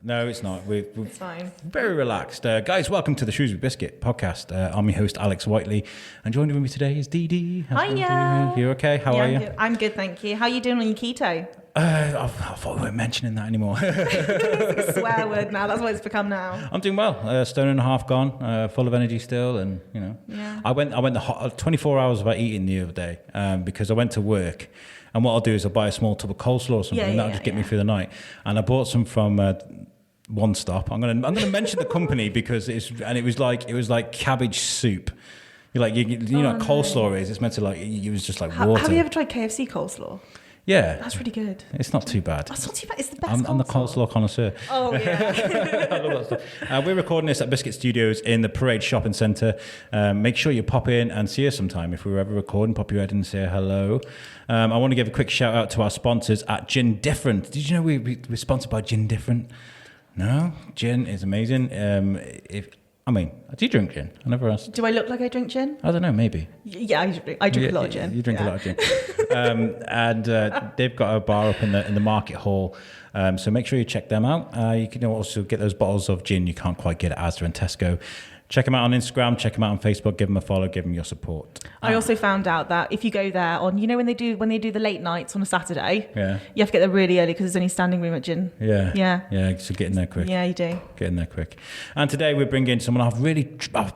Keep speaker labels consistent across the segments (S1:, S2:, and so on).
S1: No, it's not. We're
S2: It's fine.
S1: very relaxed. Guys, welcome to the Shrewsbury Biscuit podcast. I'm your host, Alex Whiteley, and joining with me today is Dee Dee.
S2: Hiya.
S1: You okay? How are you?
S2: I'm good, thank you. How are you doing on your keto?
S1: I thought we weren't mentioning that anymore.
S2: It's a swear word now. That's what it's become now.
S1: I'm doing well. Stone and a half gone, full of energy still, and you know.
S2: Yeah.
S1: I went the 24 hours without eating the other day because I went to work, and what I'll do is I'll buy a small tub of coleslaw or something, and that'll just get me through the night. And I bought some from One Stop. I'm gonna mention the company because it was like cabbage soup. You know what coleslaw is. It's meant to it was just like water.
S2: Have you ever tried KFC coleslaw?
S1: Yeah.
S2: That's really good.
S1: It's not too bad.
S2: That's not too bad. It's the best
S1: I'm the coleslaw connoisseur.
S2: Oh, yeah.
S1: I love that stuff. We're recording this at Biscuit Studios in the Parade Shopping Centre. Make sure you pop in and see us sometime. If we're ever recording, pop your head in and say hello. I want to give a quick shout out to our sponsors at Gin Different. Did you know we're sponsored by Gin Different? No? Gin is amazing. Do you drink gin? I never asked.
S2: Do I look like I drink gin?
S1: I don't know, maybe.
S2: Yeah, I drink a lot of gin.
S1: You drink a lot of gin. And they've got a bar up in the market hall. So make sure you check them out. You can also get those bottles of gin you can't quite get at Asda and Tesco. Check them out on Instagram, check them out on Facebook, give them a follow, give them your support.
S2: I also found out that if you go there on, when they do the late nights on a Saturday, you have to get there really early because there's only standing room at gin.
S1: Yeah, so get in there quick.
S2: Yeah, you do.
S1: Get in there quick. And today we're bringing someone I've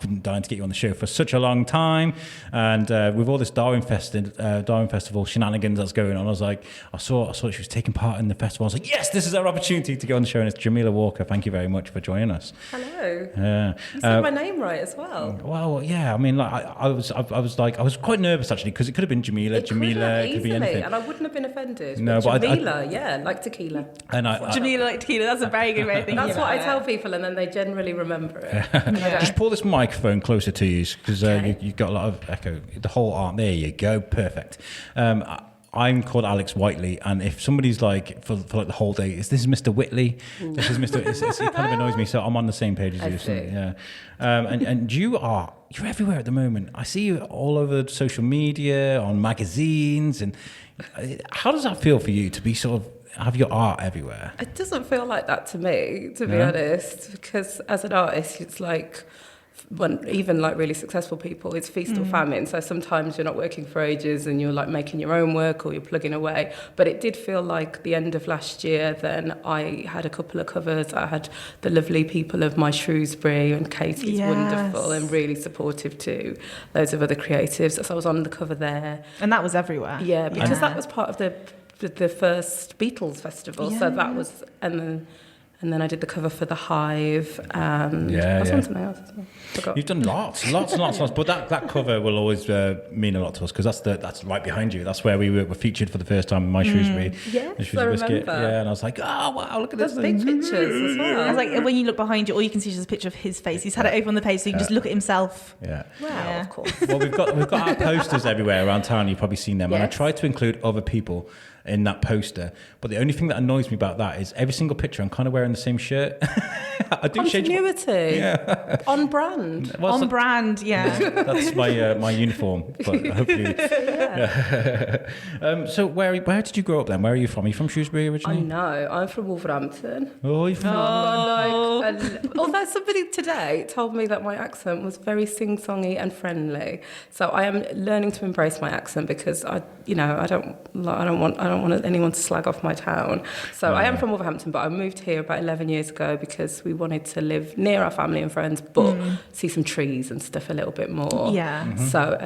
S1: been dying to get you on the show for such a long time. And with all this Darwin Festival shenanigans that's going on, I saw she was taking part in the festival. I was like, yes, this is our opportunity to go on the show. And it's Jamila Walker. Thank you very much for joining us.
S3: Hello.
S1: Yeah.
S3: You said my name right as well.
S1: Well, yeah. I mean, I was quite nervous actually because it could have been Jamila.
S3: It could be anything,
S1: and
S3: I wouldn't have been offended.
S1: No, but
S3: Jamila, like tequila.
S1: And
S2: Jamila like tequila. That's a very good way of thinking.
S3: That's what I tell people, and then they generally remember it.
S1: Just pull this microphone closer to you because you've got a lot of echo. The whole arm. There you go. Perfect. I'm called Alex Whiteley, and if somebody's like for like the whole day, this is Mr. Whitley, this is Mr. It kind of annoys me, so I'm on the same page as you. So, yeah, and you're everywhere at the moment. I see you all over social media, on magazines, and how does that feel for you to be sort of have your art everywhere?
S3: It doesn't feel like that to me, to be honest, because as an artist, it's like. When even like really successful people, it's feast or famine. So sometimes you're not working for ages and you're like making your own work or you're plugging away. But it did feel like the end of last year, then I had a couple of covers. I had the lovely people of My Shrewsbury, and Katie's wonderful and really supportive too. Loads of other creatives. So I was on the cover there.
S2: And that was everywhere.
S3: Yeah, because that was part of the first Beatles festival. So that was, and then I did the cover for The Hive. And I was on something else as well. Forgot.
S1: You've done lots. But that cover will always mean a lot to us because that's right behind you. That's where we were featured for the first time in My Shrewsbury.
S3: Yes, I remember.
S1: Yeah, and I was like, oh, wow, look at this.
S3: Big pictures as well.
S2: I was like, when you look behind you, all you can see is just a picture of his face. He's had it over on the page so you can just look at himself.
S1: Yeah.
S3: Wow, of course.
S1: Well, we've got our posters everywhere around town. You've probably seen them.
S3: Yes.
S1: And I tried to include other people in that poster, but the only thing that annoys me about that is every single picture I'm kind of wearing the same shirt. I do
S3: continuity. On brand.
S2: On brand, yeah.
S1: That's my uniform. But hopefully. So where did you grow up then? Where are you from? Are you from Shrewsbury originally?
S3: I know. I'm from Wolverhampton.
S1: Oh, you're from.
S3: Although somebody today told me that my accent was very sing-songy and friendly, so I am learning to embrace my accent because I don't want anyone to slag off my town. So I am from Wolverhampton, but I moved here about 11 years ago because we wanted to live near our family and friends, but see some trees and stuff a little bit more.
S2: Yeah.
S1: Mm-hmm.
S3: So,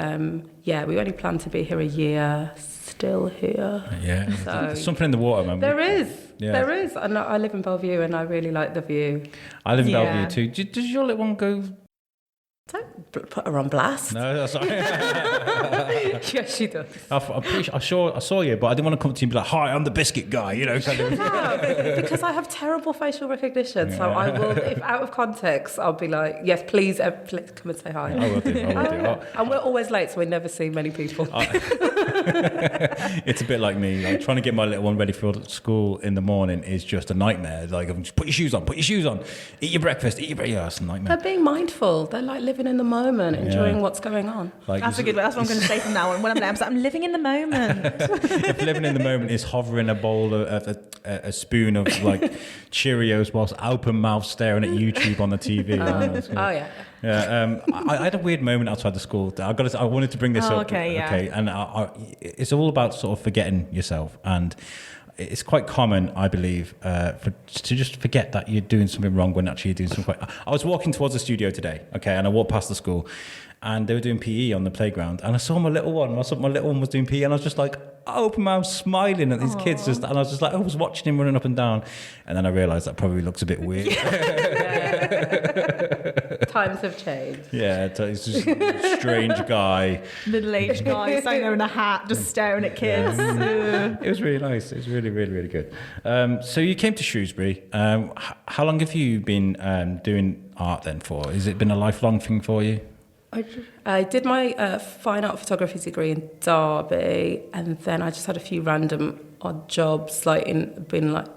S3: we only plan to be here a year, still here.
S1: Yeah.
S3: So,
S1: there's something in the water, man.
S3: There is. And I live in Bellevue and I really like the view.
S1: I live in Bellevue too. Does your little one go...
S3: Don't put her on blast.
S1: No, that's right.
S3: Yes, she does.
S1: I'm pretty sure I saw you, but I didn't want to come to you and be like, "Hi, I'm the biscuit guy," Kind of.
S3: No, because I have terrible facial recognition. So I will, if out of context, I'll be like, "Yes, please come and say hi."
S1: I will do.
S3: And we're always late, so we never see many people.
S1: It's a bit like me. Like trying to get my little one ready for school in the morning is just a nightmare. Like, just put your shoes on, eat your breakfast, Yeah, it's a nightmare.
S3: They're being mindful. They're like living in the moment, enjoying what's going on.
S1: Like,
S2: that's a good way. That's what I'm going to say from now on. When I'm there, I'm living in the moment.
S1: If living in the moment is hovering a bowl of a spoon of like Cheerios whilst open mouth staring at YouTube on the TV.
S3: Yeah.
S1: Yeah, I had a weird moment outside the school. I wanted to bring this up.
S2: Okay,
S1: and it's all about sort of forgetting yourself, and it's quite common, I believe, to just forget that you're doing something wrong when actually you're doing something quite. I was walking towards the studio today, okay, and I walked past the school, and they were doing PE on the playground, and I saw my little one. My little one was doing PE, and I was just like open mouth smiling at these kids, and I was just like, I was watching him running up and down, and then I realised that probably looks a bit weird.
S3: Times have changed.
S1: Yeah, it's just a strange guy,
S2: middle-aged guy, sitting there in a hat, just staring at kids.
S1: Yeah. It was really nice. It was really, really, really good. So you came to Shrewsbury. How long have you been doing art then for? Has it been a lifelong thing for you?
S3: I did my fine art photography degree in Derby, and then I just had a few random odd jobs, like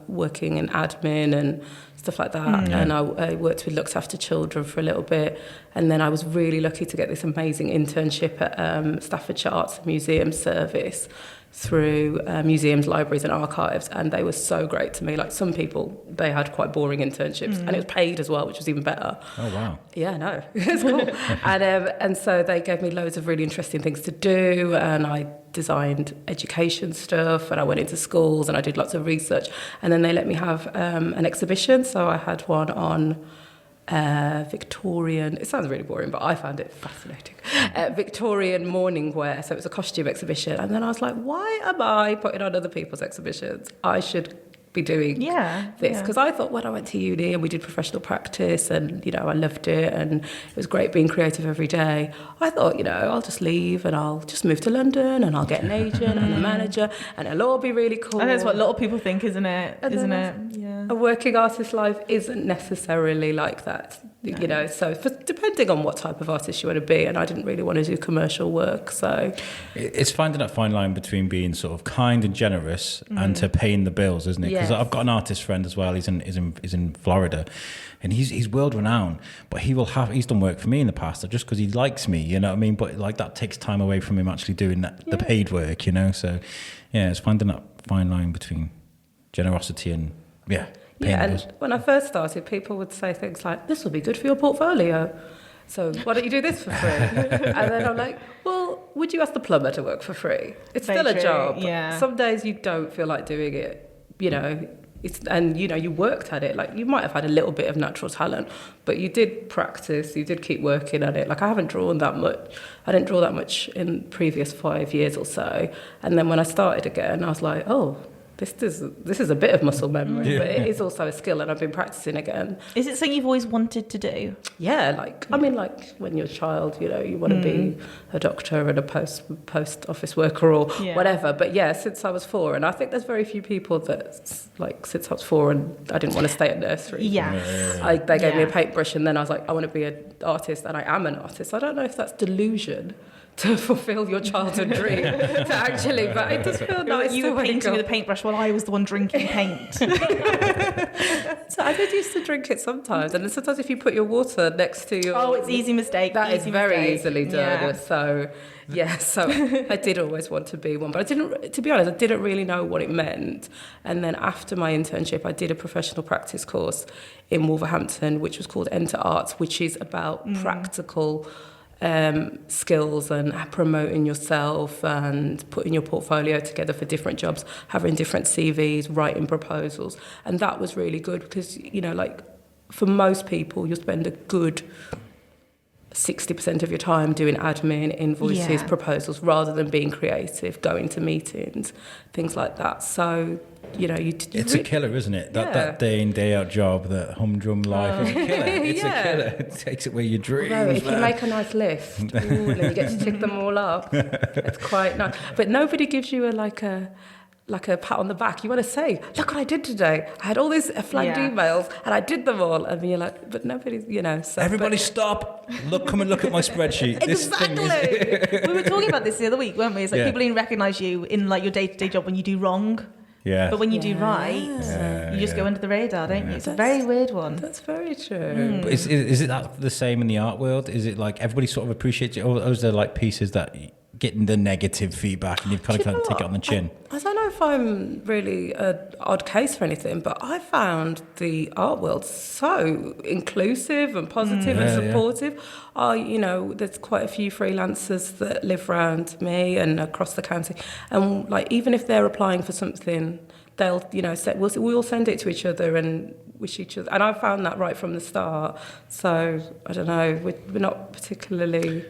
S3: working in admin and stuff like that. And I worked with looked after children for a little bit, and then I was really lucky to get this amazing internship at Staffordshire Arts and Museums Service through museums, libraries and archives, and they were so great to me. Like some people, they had quite boring internships, and it was paid as well, which was even better.
S1: Oh wow!
S3: Yeah, no, it's cool. And so they gave me loads of really interesting things to do, and I designed education stuff, and I went into schools and I did lots of research, and then they let me have an exhibition. So I had one on Victorian, it sounds really boring, but I found it fascinating. Victorian morning wear. So it was a costume exhibition. And then I was like, why am I putting on other people's exhibitions? I should be doing this. Because I thought when I went to uni and we did professional practice and, I loved it and it was great being creative every day, I thought, I'll just leave and I'll just move to London and I'll get an agent and a manager and it'll all be really cool.
S2: And that's what a lot of people think, isn't it? Yeah.
S3: A working artist life isn't necessarily like that, so depending on what type of artist you want to be, and I didn't really want to do commercial work, so.
S1: It's finding that fine line between being sort of kind and generous and to paying the bills, isn't it? Because I've got an artist friend as well, he's in Florida, and he's world renowned, but he's done work for me in the past just because he likes me, you know what I mean? But like that takes time away from him actually doing the paid work, so it's finding that fine line between generosity and
S3: and when I first started, people would say things like, this will be good for your portfolio, so why don't you do this for free? And then I'm like, well, would you ask the plumber to work for free? It's still a job.
S2: Yeah.
S3: Some days you don't feel like doing it, you worked at it. Like you might have had a little bit of natural talent, but you did practice, you did keep working at it. Like I haven't drawn that much. I didn't draw that much in previous 5 years or so. And then when I started again, I was like, oh, this is a bit of muscle memory, but it is also a skill, and I've been practicing again.
S2: Is it something you've always wanted to do?
S3: Yeah, like when you're a child, you want to be a doctor and a post office worker or whatever. But since I was 4, and I think there's very few people that since I was 4 and I didn't want to stay at nursery. They gave me a paintbrush, and then I was like, I want to be an artist, and I am an artist. I don't know if that's delusion to fulfill your childhood dream, but it does feel nice.
S2: You were painting with a paintbrush while I was the one drinking paint.
S3: So I did used to drink it sometimes, and then sometimes if you put your water next to your...
S2: it's easy mistake.
S3: That is very easily done. So I did always want to be one, but I didn't really know what it meant. And then after my internship, I did a professional practice course in Wolverhampton, which was called Enter Arts, which is about practical skills and promoting yourself and putting your portfolio together for different jobs, having different CVs, writing proposals. And that was really good because, for most people, you'll spend a good 60% of your time doing admin, invoices, proposals, rather than being creative, going to meetings, things like that. So,
S1: it's a killer, isn't it? That day in, day out job, that humdrum life is a killer. It's a killer. It takes away your dreams.
S3: No, if you make a nice list, and you get to tick them all up, it's quite nice. But nobody gives you a pat on the back. You want to say, look what I did today. I had all these flagged emails and I did them all. And you're like, but nobody's, So,
S1: everybody stop. Come and look at my spreadsheet.
S2: Exactly. We were talking about this the other week, weren't we? It's like people didn't recognise you in your day-to-day job when you do wrong.
S1: Yeah.
S2: But when you do right, you just go under the radar, don't you? It's a very weird one.
S3: That's very true.
S1: But is it the same in the art world? Is it like everybody sort of appreciates it, or is there pieces that getting the negative feedback and you've kind of take it on the chin?
S3: I don't know if I'm really an odd case or anything, but I found the art world so inclusive and positive and supportive. There's quite a few freelancers that live around me and across the county, and like even if they're applying for something, they'll say we'll send it to each other and wish each other. And I found that right from the start. So I don't know, we're not particularly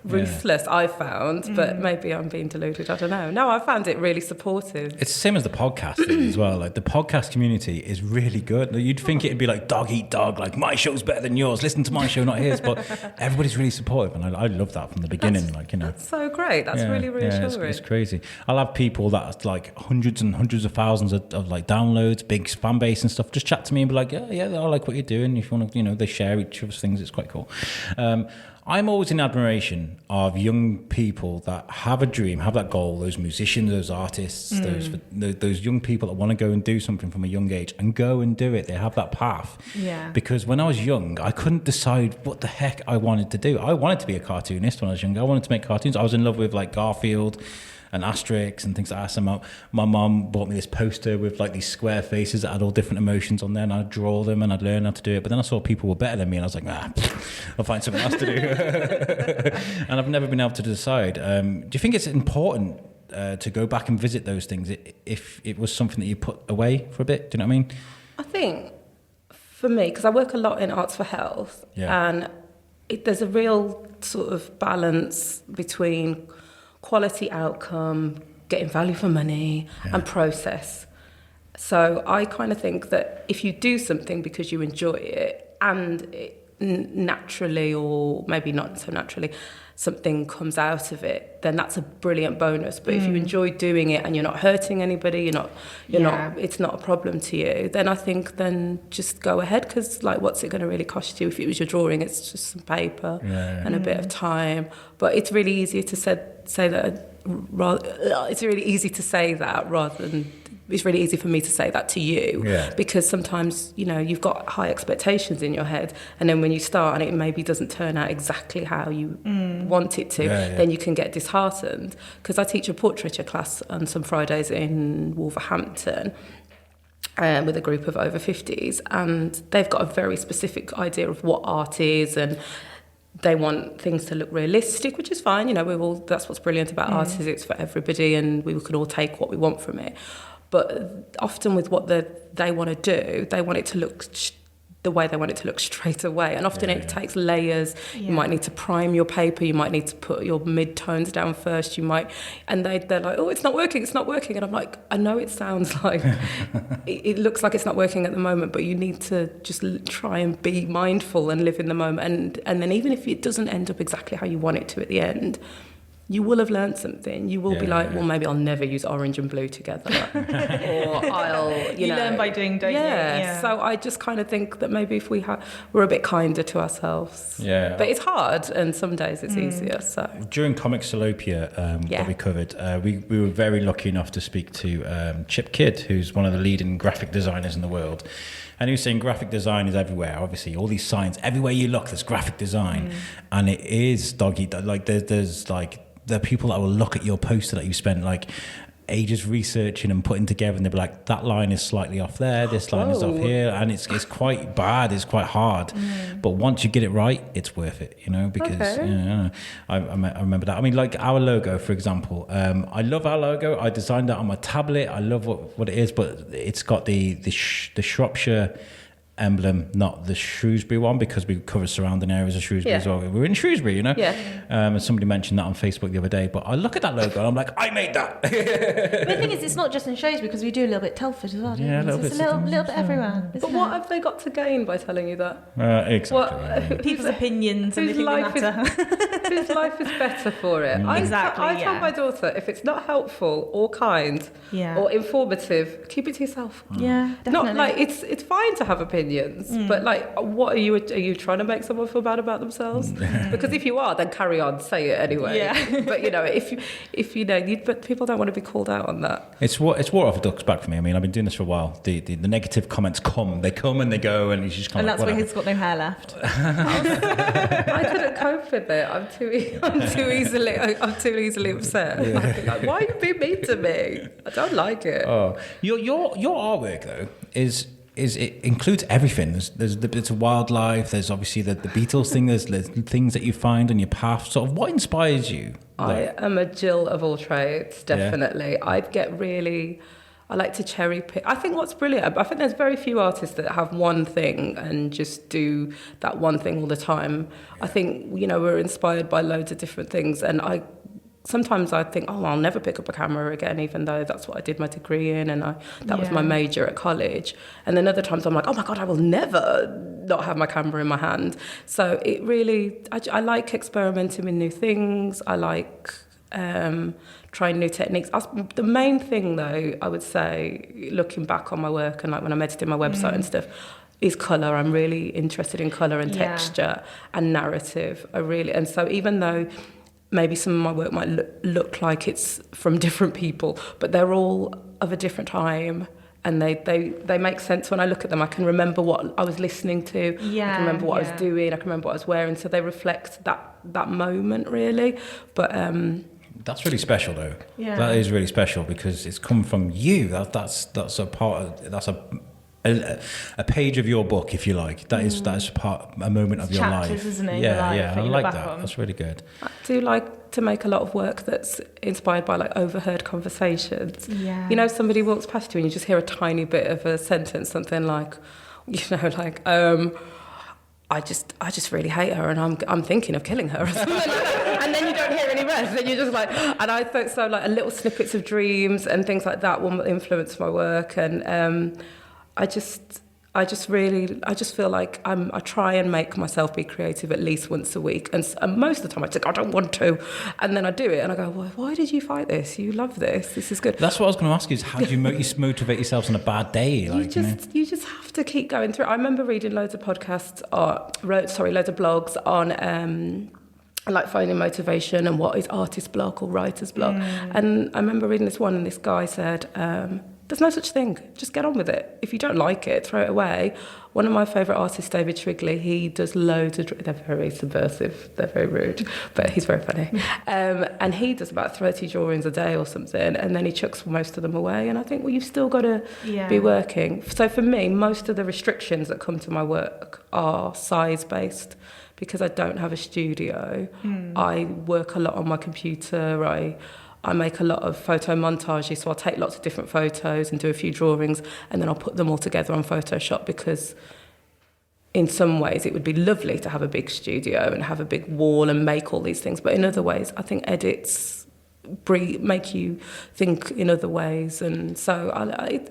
S3: ruthless, I found, but maybe I'm being deluded. I don't know. No, I found it really supportive.
S1: It's the same as the podcast thing as well. Like the podcast community is really good. You'd think it'd be like dog eat dog, like my show's better than yours. Listen to my show, not his. But everybody's really supportive, and I love that from the beginning.
S3: That's so great. That's really reassuring.
S1: It's crazy. I'll have people that's like hundreds and hundreds of thousands of like downloads, big fan base and stuff. Just chat to me and be like, yeah, I like what you're doing. If you want to, they share each other's things. It's quite cool. I'm always in admiration of young people that have a dream, have that goal, those musicians, those artists, those young people that want to go and do something from a young age and go and do it. They have that path.
S2: Yeah.
S1: Because when I was young, I couldn't decide what the heck I wanted to do. I wanted to be a cartoonist when I was younger. I wanted to make cartoons. I was in love with like Garfield and Asterix and things like that. So my mum bought me this poster with like these square faces that had all different emotions on there, and I'd draw them and I'd learn how to do it. But then I saw people were better than me, and I was like, I'll find something else to do. And I've never been able to decide. Do you think it's important to go back and visit those things if it was something that you put away for a bit? Do you know what I mean?
S3: I think for me, because I work a lot in Arts for Health, and there's a real sort of balance between quality outcome, getting value for money, and process. So I kind of think that if you do something because you enjoy it and it naturally, or maybe not so naturally, something comes out of it, then that's a brilliant bonus. But if you enjoy doing it and you're not hurting anybody, you're not, it's not a problem to you, then I think then just go ahead, because like, what's it going to really cost you? If it was your drawing, it's just some paper and a bit of time. But it's really easier to say that. It's really easy to say that rather than. It's really easy for me to say that to you, because sometimes, you've got high expectations in your head, and then when you start and it maybe doesn't turn out exactly how you want it to, then you can get disheartened. Because I teach a portraiture class on some Fridays in Wolverhampton with a group of over 50s, and they've got a very specific idea of what art is, and they want things to look realistic, which is fine. That's what's brilliant about art, is it's for everybody, and we can all take what we want from it. But often with what they want to do, they want it to look the way they want it to look straight away. And often it takes layers. You might need to prime your paper. You might need to put your mid-tones down first. And they're like, oh, it's not working. And I'm like, I know it sounds like, it looks like it's not working at the moment, but you need to just try and be mindful and live in the moment. And then even if it doesn't end up exactly how you want it to at the end, you will have learned something. You will be like, well, maybe I'll never use orange and blue together. Or I'll,
S2: you learn by doing, don't you?
S3: Yeah. So I just kind of think that maybe if we're a bit kinder to ourselves.
S1: Yeah.
S3: But it's hard, and some days it's easier. So
S1: during Comic Salopia that we covered, we were very lucky enough to speak to Chip Kidd, who's one of the leading graphic designers in the world. And he was saying graphic design is everywhere. Obviously, all these signs, everywhere you look, there's graphic design. And it is doggy. Like there's like, the people that will look at your poster that you spent like ages researching and putting together, and they'll be like, that line is slightly off there, this line is off here, and it's quite bad, it's quite hard. But once you get it right, it's worth it, because I remember that. I mean, like our logo, for example, I love our logo. I designed that on my tablet. I love what it is, but it's got the Shropshire emblem, not the Shrewsbury one, because we cover surrounding areas of Shrewsbury as well. We're in Shrewsbury, and somebody mentioned that on Facebook the other day, but I look at that logo and I'm like, I made that.
S2: But the thing is, it's not just in Shrewsbury, because we do a little bit Telford as well.
S1: Yeah, a little bit.
S2: It's a little bit everywhere.
S3: But what have they got to gain by telling you that?
S1: Exactly.
S2: People's opinions and whose life
S3: is better for it. I tell my daughter, if it's not helpful or kind or informative, keep it to yourself.
S2: Yeah, definitely.
S3: Not like it's fine to have opinions. opinions, but like, what are you trying to make someone feel bad about themselves? Because if you are, then carry on, say it anyway.
S2: Yeah.
S3: But you know, if you know, but people don't want to be called out on that.
S1: It's water off a duck's back for me. I mean, I've been doing this for a while. The negative comments come and they go, and you just kind
S2: and
S1: of.
S2: And that's why he's got no hair left.
S3: I couldn't cope with it. I'm too easily upset.
S1: Yeah.
S3: I feel like, why are you being mean to me? I don't like it.
S1: Oh, your artwork though is it includes everything. There's the bits of wildlife. There's obviously the Beatles thing. There's things that you find on your path. Sort of what inspires you?
S3: I am a Jill of all trades, definitely. Yeah. I like to cherry pick. I think what's brilliant, I think there's very few artists that have one thing and just do that one thing all the time. I think, you know, we're inspired by loads of different things, and sometimes I think, oh, I'll never pick up a camera again, even though that's what I did my degree in, and that was my major at college. And then other times I'm like, oh my God, I will never not have my camera in my hand. So it really, I like experimenting with new things. I like trying new techniques. The main thing though, I would say, looking back on my work and like when I'm editing my website and stuff, is colour. I'm really interested in colour and texture and narrative. And so even though maybe some of my work might look like it's from different people, but they're all of a different time, and they make sense when I look at them. I can remember what I was listening to. I can remember what I was doing. I can remember what I was wearing. So they reflect that moment really. But
S1: that's really special though.
S2: Yeah.
S1: That is really special because it's come from you. That's a part of a page of your book, if you like. That is a moment of your
S2: chapters,
S1: life.
S2: Isn't it?
S1: Yeah, I like that. That's really good.
S3: I do like to make a lot of work that's inspired by like overheard conversations.
S2: Yeah.
S3: You know, somebody walks past you and you just hear a tiny bit of a sentence, something like, you know, like, I just really hate her and I'm thinking of killing her or something like that. And then you don't hear any rest and you're just like, and I thought so like little snippets of dreams and things like that will influence my work. And I just feel like I try and make myself be creative at least once a week, and most of the time I think I don't want to, and then I do it and I go, well, why did you fight this? You love this. This is good.
S1: That's what I was going to ask you, is how do you motivate yourselves on a bad day? Like,
S3: you just have to keep going through. I remember reading loads of podcasts, loads of blogs on like finding motivation and what is artist block or writer's block. And I remember reading this one, and this guy said, there's no such thing. Just get on with it. If you don't like it, throw it away. One of my favourite artists, David Shrigley, he does loads of... They're very subversive. They're very rude, but he's very funny. And he does about 30 drawings a day or something, and then he chucks most of them away. And I think, well, you've still got to be working. So for me, most of the restrictions that come to my work are size-based, because I don't have a studio. I work a lot on my computer. I make a lot of photo montages, so I'll take lots of different photos and do a few drawings, and then I'll put them all together on Photoshop, because in some ways it would be lovely to have a big studio and have a big wall and make all these things, but in other ways I think edits make you think in other ways, and so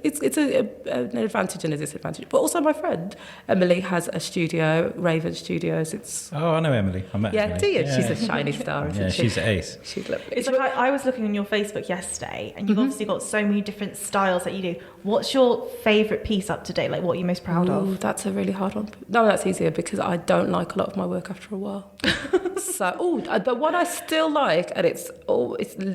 S3: it's an advantage and a disadvantage. But also my friend Emily has a studio, Raven Studios.
S1: I know Emily. I met Emily.
S3: Do you? Yeah. She's a shiny star, isn't she?
S1: She's an ace.
S3: She's lovely.
S2: It's like I was looking on your Facebook yesterday, and you've obviously got so many different styles that you do. What's your favourite piece up to date? Like, what are you most proud of?
S3: That's a really hard one. No, that's easier, because I don't like a lot of my work after a while. So, the one I still like, and it's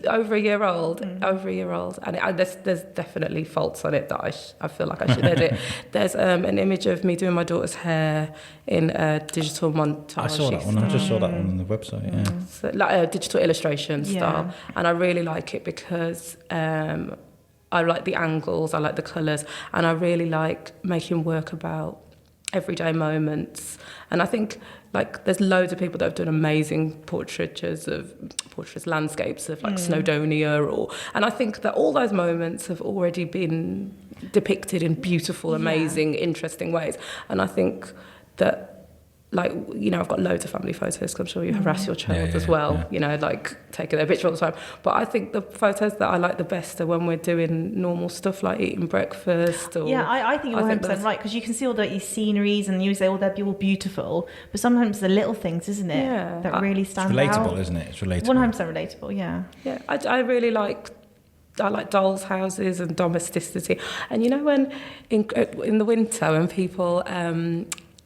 S3: over a year old, and there's definitely faults on it that I feel like I should edit. There's an image of me doing my daughter's hair in a digital montage.
S1: I saw that one. I just saw that one on the website. Yeah,
S3: so, like a digital illustration style, and I really like it because I like the angles, I like the colours, and I really like making work about everyday moments. And I think like there's loads of people that have done amazing portraits, landscapes of like Snowdonia, and I think that all those moments have already been depicted in beautiful, amazing, interesting ways. And I think that, like, you know, I've got loads of family photos, because I'm sure you harass your child as well, you know, like taking their picture all the time. But I think the photos that I like the best are when we're doing normal stuff like eating breakfast. Or
S2: I think you're 100% right, because you can see all these sceneries and you say, oh, they're all beautiful. But sometimes the little things, isn't it, that really stand out.
S1: It's relatable, isn't it? It's relatable.
S2: 100% relatable, yeah.
S3: Yeah, I really like like dolls' houses and domesticity. And you know when in the winter when people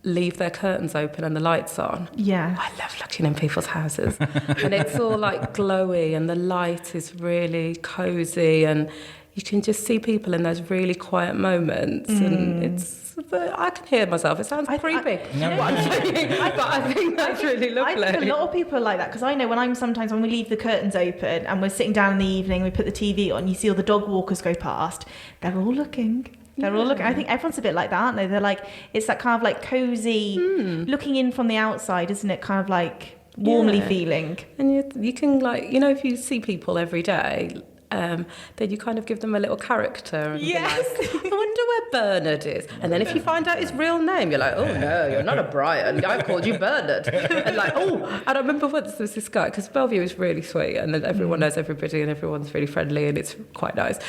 S3: leave their curtains open and the lights on.
S2: Yeah.
S3: I love looking in people's houses. And it's all like glowy and the light is really cosy and you can just see people in those really quiet moments and I can hear myself. It sounds creepy. But I think that's really lovely.
S2: I think a lot of people are like that because I know when we leave the curtains open and we're sitting down in the evening, we put the TV on, you see all the dog walkers go past, they're all looking. They're all looking. I think everyone's a bit like that, aren't they? They're like, it's that kind of like cozy, looking in from the outside, isn't it? Kind of like warmly feeling.
S3: And you can like, you know, if you see people every day, then you kind of give them a little character. And
S2: yes.
S3: Be like, I wonder where Bernard is. And then if you find out his real name, you're like, oh no, you're not a Brian. I've called you Bernard. And like, and I remember once there was this guy, because Bellevue is really sweet and then everyone knows everybody and everyone's really friendly and it's quite nice.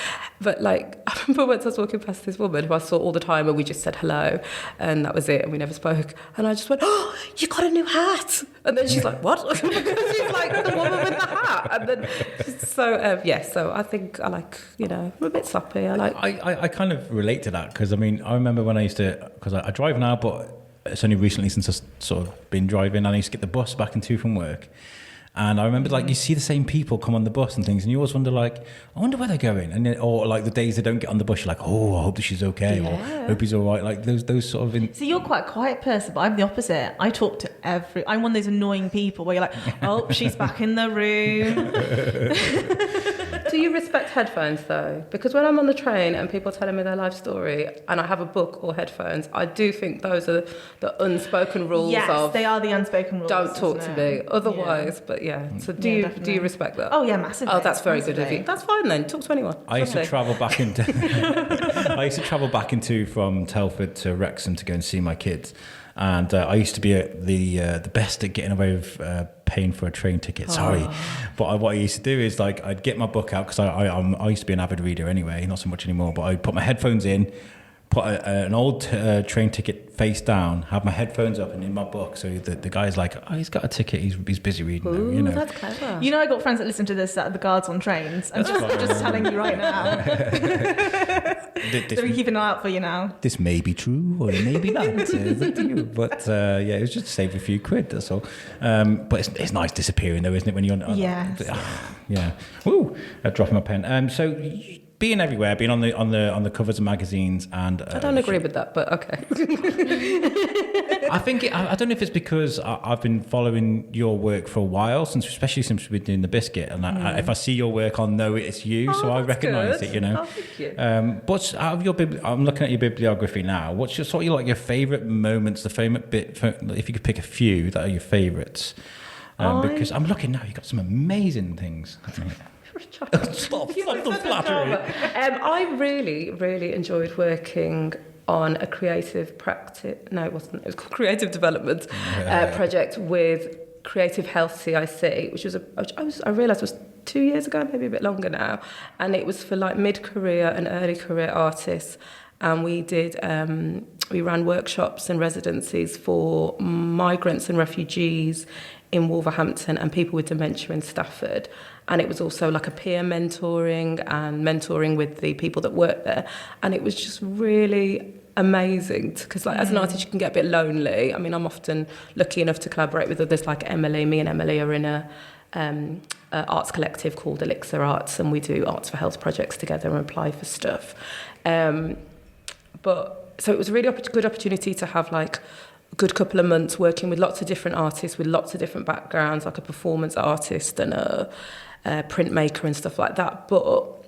S3: But like, I remember once I was walking past this woman who I saw all the time and we just said hello and that was it and we never spoke. And I just went, oh, you got a new hat. And then she's like, what? Because she's like the woman with the hat. And then, so I think I like, you know, I'm a bit sloppy.
S1: I kind of relate to that because I mean, I remember when I used to, because I drive now, but it's only recently since I've sort of been driving and I used to get the bus back and to from work. And I remember, like, you see the same people come on the bus and things, and you always wonder, like, I wonder where they're going. And then, or like the days they don't get on the bus, you're like, oh, I hope that she's okay, or I hope he's all right. Like those sort of.
S2: So you're quite a quiet person, but I'm the opposite. I talk to I'm one of those annoying people where you're like, oh, she's back in the room.
S3: Do you respect headphones though? Because when I'm on the train and people are telling me their life story, and I have a book or headphones, I do think those are the unspoken rules.
S2: Yes, they are the unspoken rules.
S3: Don't talk to me. Otherwise, but yeah. So do you respect that?
S2: Oh yeah, massively.
S3: Oh, that's very good of you. That's fine then. Talk to anyone.
S1: I used to travel back into from Telford to Wrexham to go and see my kids, and I used to be the best at getting away with paying for a train ticket. Sorry, but what I used to do is like I'd get my book out because I used to be an avid reader anyway, not so much anymore. But I'd put my headphones in, put an old train ticket face down, have my headphones up and in my book. So the guy's like, oh, he's got a ticket, he's busy reading.
S3: Ooh,
S1: you know,
S3: that's clever.
S2: You know, I got friends that listen to this at the guards on trains. I'm just telling you right now. So we keep an eye out for you now.
S1: This may be true or it may be not. It's up to you. But it was just to save a few quid. That's all. But it's nice disappearing though, isn't it? When you're yeah. Ooh, dropping my pen. So. Being everywhere, being on the covers of magazines, and
S3: I don't agree with that, but okay.
S1: I think I don't know if it's because I've been following your work for a while, especially since we've been doing the biscuit, and if I see your work, I'll know it's you, so I recognise it. You know.
S3: Oh, thank you.
S1: What's out of your I'm looking at your bibliography now. What's your sort of like your favourite moments, the favourite bit? If you could pick a few that are your favourites, because I'm looking now, you've got some amazing things. Stop the flattery.
S3: I really, really enjoyed working on a creative practice. No, it wasn't. It was called creative development project with Creative Health CIC, which was I realised was 2 years ago, maybe a bit longer now, and it was for like mid-career and early career artists. And we did we ran workshops and residencies for migrants and refugees in Wolverhampton and people with dementia in Stafford. And it was also like a peer mentoring and mentoring with the people that work there. And it was just really amazing because like as an artist you can get a bit lonely. I mean, I'm often lucky enough to collaborate with others like Emily. Me and Emily are in a arts collective called Elixir Arts, and we do Arts for Health projects together and apply for stuff. But so it was a really good opportunity to have like a good couple of months working with lots of different artists with lots of different backgrounds, like a performance artist and a printmaker and stuff like that. But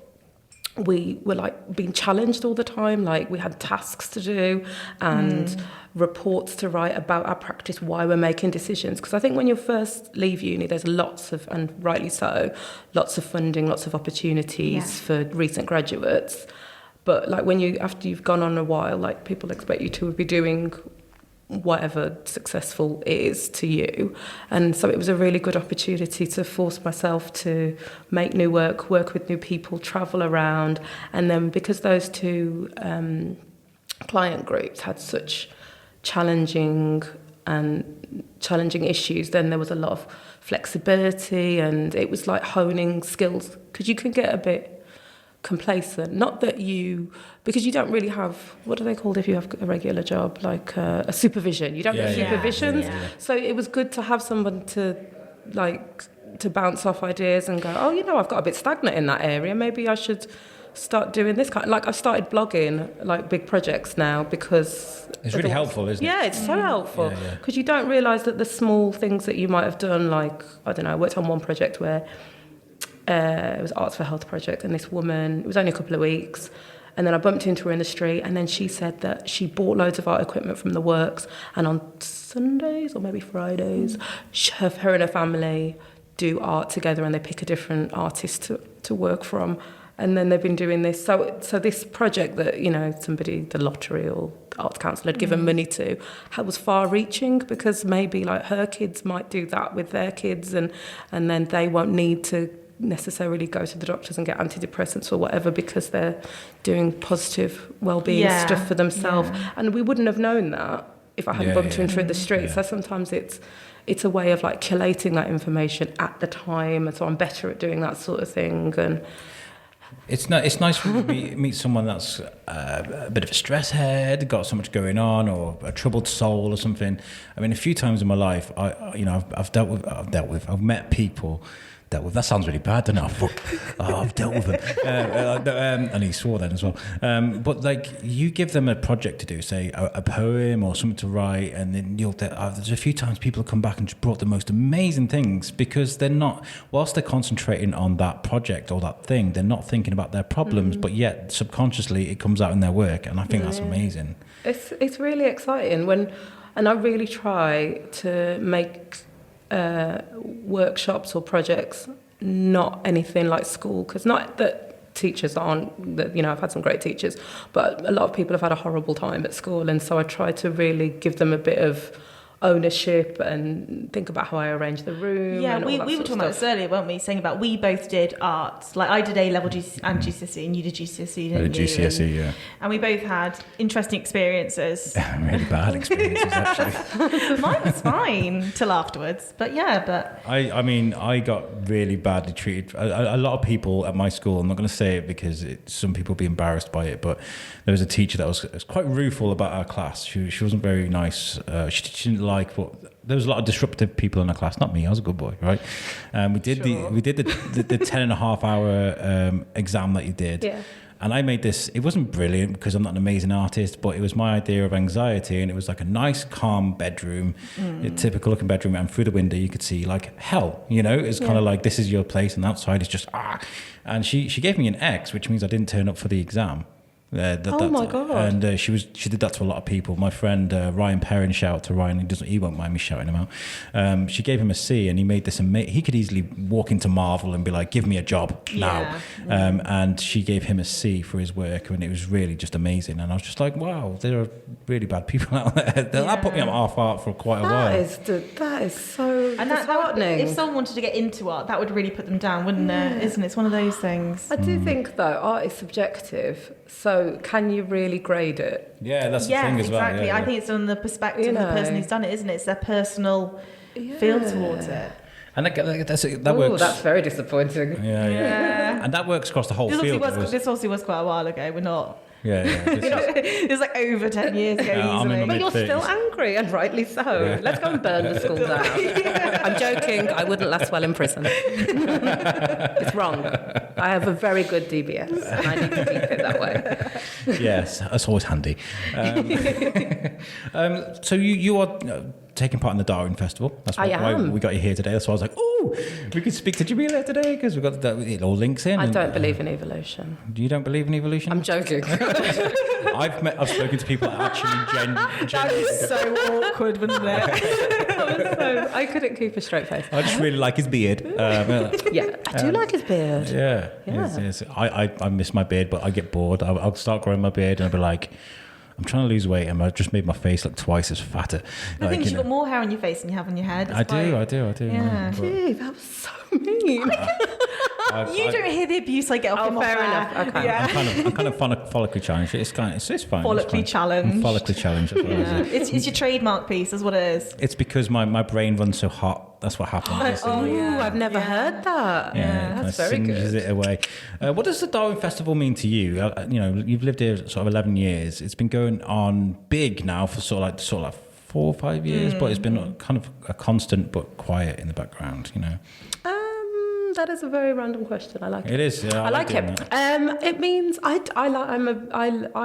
S3: we were like being challenged all the time. Like we had tasks to do and reports to write about our practice, why we're making decisions. Because I think when you first leave uni, there's lots of, and rightly so, lots of funding, lots of opportunities for recent graduates. But like after you've gone on a while, like people expect you to be doing whatever successful is to you. And so it was a really good opportunity to force myself to make new work with new people, travel around. And then because those two client groups had such challenging issues, then there was a lot of flexibility and it was like honing skills because you can get a bit complacent. Not that because you don't really have, what are they called if you have a regular job, like a supervision. You don't get supervisions. Yeah. So it was good to have someone to bounce off ideas and go, oh, I've got a bit stagnant in that area. Maybe I should start doing this kind. Like I've started blogging like big projects now because
S1: it's really helpful, isn't it?
S3: Yeah, it's so helpful because you don't realise that the small things that you might have done, like I don't know, I worked on one project where it was Arts for Health project, and this woman, it was only a couple of weeks, and then I bumped into her in the street, and then she said that she bought loads of art equipment from the works, and on Sundays or maybe Fridays, her and her family do art together, and they pick a different artist to work from. And then they've been doing this. So this project that, somebody, the lottery or the Arts Council had given money to, was far-reaching because maybe like her kids might do that with their kids, and then they won't need to necessarily go to the doctors and get antidepressants or whatever because they're doing positive well-being stuff for themselves. Yeah. And we wouldn't have known that if I hadn't bumped into her in the street. Yeah. So sometimes it's a way of like collating that information at the time, and so I'm better at doing that sort of thing. And
S1: it's nice when you meet someone that's a bit of a stress head, got so much going on, or a troubled soul or something. I mean, a few times in my life, I've met people. That sounds really bad, doesn't it? I've dealt with them. And he swore then as well. But like, you give them a project to do, say a poem or something to write, and then there's a few times people have come back and just brought the most amazing things because they're not, whilst they're concentrating on that project or that thing, they're not thinking about their problems, but yet subconsciously it comes out in their work, and I think that's amazing.
S3: It's really exciting and I really try to make workshops or projects not anything like school, because not that teachers aren't, that I've had some great teachers, but a lot of people have had a horrible time at school, and so I try to really give them a bit of ownership and think about how I arrange the room.
S2: Yeah, we were talking about this earlier, weren't we? Saying about we both did arts. Like I did A-level and GCSE, and you did GCSE, didn't you?
S1: GCSE, yeah.
S2: And we both had interesting experiences.
S1: Really bad experiences, actually.
S2: Mine was fine till afterwards, but
S1: I mean, I got really badly treated. A lot of people at my school, I'm not going to say it because some people will be embarrassed by it, but there was a teacher that was quite rueful about our class. She wasn't very nice. She didn't but there was a lot of disruptive people in our class. Not me, I was a good boy, right? We did the 10.5 hour exam that you did. Yeah. And I made this, it wasn't brilliant because I'm not an amazing artist, but it was my idea of anxiety, and it was like a nice, calm bedroom, a typical looking bedroom, and through the window you could see like hell, It's kind of like, this is your place, and outside is just And she gave me an X, which means I didn't turn up for the exam.
S3: My God.
S1: And she did that to a lot of people. My friend Ryan Perrin, shout out to Ryan, he won't mind me shouting him out. She gave him a C, and he made this he could easily walk into Marvel and be like, give me a job now. And she gave him a C for his work, and it was really just amazing. And I was just like, wow, there are really bad people out there. That put me on half art for quite a while.
S3: That is so disheartening.
S2: If someone wanted to get into art, that would really put them down, wouldn't it? Isn't it? It's one of those things.
S3: I do think though, art is subjective, so can you really grade it?
S1: Yeah, that's the thing as well.
S2: Exactly. I think it's on the perspective of the person who's done it, isn't it? It's their personal feel towards it.
S1: And that works.
S3: That's very disappointing.
S1: Yeah. And that works across the whole field.
S2: This obviously was quite a while ago. We're not.
S1: Yeah.
S2: It was like over 10 years ago.
S3: But you're still angry, and rightly so. Yeah. Let's go and burn the school down. I'm joking. I wouldn't last well in prison. It's wrong. I have a very good DBS, and I need to keep it that way.
S1: Yes, that's always handy. So you are taking part in the Darwin Festival. That's why we got you here today. That's why I was like, oh, we could speak to Jamila today because we've got it all links in.
S3: I don't believe in evolution.
S1: You don't believe in evolution?
S3: I'm joking.
S1: I've spoken to people that actually
S2: That was so awkward, wasn't it?
S3: I couldn't keep a straight face.
S1: I just really like his beard.
S3: I do like his beard.
S1: Yeah. Yes. I miss my beard, but I get bored. I'll start growing my beard and I'll be like, I'm trying to lose weight and I've just made my face look twice as fatter.
S2: I think you've got more hair on your face than you have on your head.
S1: I do.
S2: Yeah.
S3: Gee, that was so mean.
S2: You don't hear the abuse I get off him.
S3: Fair enough. Okay.
S2: Yeah.
S1: I'm kind of follically challenged. It's fine.
S2: Follically challenged.
S1: I'm follically challenged. As well,
S2: Yeah. It's your trademark piece, is what it is.
S1: It's because my brain runs so hot. That's what happens.
S3: I've never heard that.
S1: Yeah,
S3: That's
S1: it
S3: very
S1: singes
S3: good.
S1: it away. What does the Darwin Festival mean to you? You've lived here sort of 11 years. It's been going on big now for sort of like 4 or 5 years, but it's been kind of a constant but quiet in the background.
S3: That is a very random question. I like it.
S1: It is. Yeah,
S3: I like
S1: doing
S3: it.
S1: that.
S3: It means I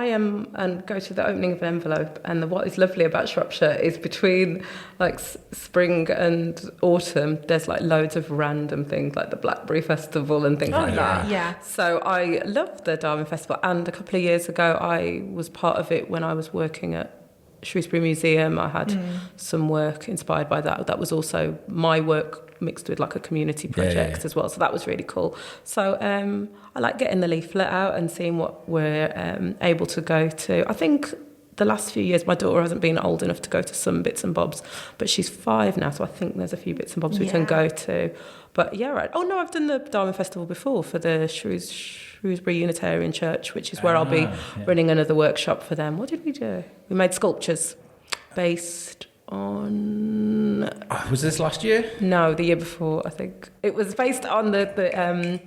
S3: am and go to the opening of an envelope. And what is lovely about Shropshire is between like spring and autumn, there's like loads of random things like the Blackberry Festival and things like that.
S2: Yeah.
S3: So I love the Darwin Festival. And a couple of years ago, I was part of it when I was working at Shrewsbury Museum. I had some work inspired by that. That was also my work mixed with like a community project as well. So that was really cool. So I like getting the leaflet out and seeing what we're able to go to. I think the last few years, my daughter hasn't been old enough to go to some bits and bobs, but she's 5 now. So I think there's a few bits and bobs we can go to. But yeah, right. Oh no, I've done the Darwin Festival before for the Shrewsbury Unitarian Church, which is where I'll be running another workshop for them. What did we do? We made sculptures based on...
S1: Was this last year?
S3: No, the year before, I think. It was based on the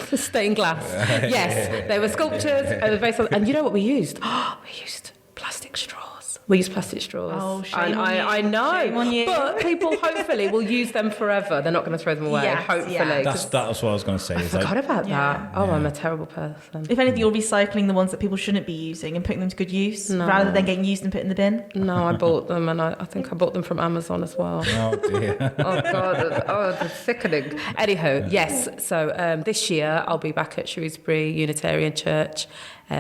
S3: the stained glass. Yes, they were sculptures. And, based on, and you know what we used? We used plastic straws. We use plastic straws.
S2: Oh, shame on you.
S3: I know.
S2: Shame on you.
S3: But people hopefully will use them forever. They're not going to throw them away,
S2: Yes,
S3: hopefully.
S2: yeah.
S1: That's what I was going to say.
S3: I forgot about that. Oh, I'm a terrible person.
S2: If anything, you're recycling the ones that people shouldn't be using and putting them to good use rather than getting used and put in the bin.
S3: No, I bought them, and I think I bought them from Amazon as well.
S1: Oh, dear.
S3: Oh, God. That's sickening. Anyhow, yes. So this year, I'll be back at Shrewsbury Unitarian Church.